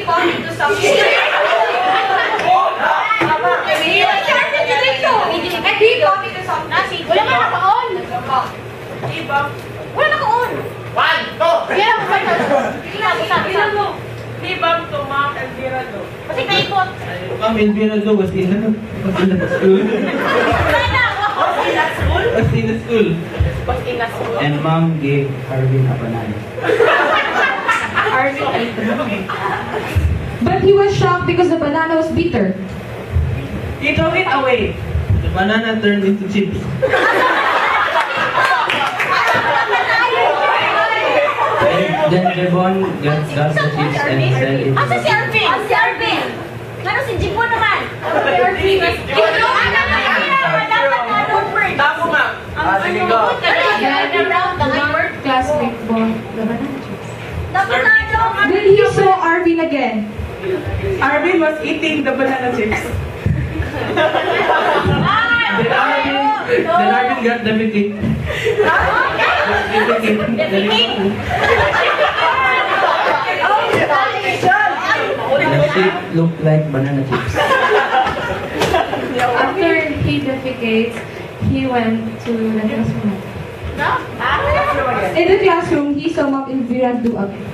coffee to some. Wala nga naka-on. Wala naka-on. 1, 2. Yan ang Ilan mo? Libang to Ma'am Elvira Do. kasi naikot. Ma'am Elvira Do was in school. Was in school. Was in a school. And Mom gave Arvin a banana. Arvin ate. But he was shocked because the banana was bitter. He threw it away. The banana turned into chips. Then Devon got the chips and sell it. Asa si Arvin? Si Arvin. Ano si Jibon naman? Si Arvin. Tamo nga. Sige go. Classmate bought the banana chips. Dapat na ano? Then he saw Arvin again. Arvin was eating the banana chips. Then Arvin got the ticket. The shape looked like banana chips. After he defecates, he went to the classroom. In the classroom, he saw Mom Elvira Do again.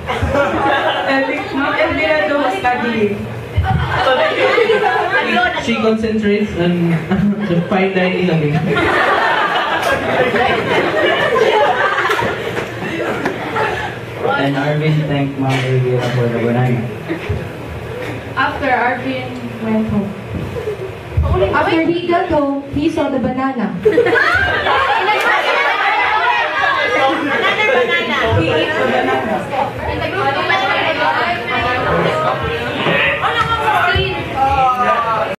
Ma'am Elvira Do was studying. She concentrates on the fine dining again. And Arvin thanked Mom Elvira for the banana. After Arvin went home. After he got home, he saw the banana. Another banana. He ate the banana.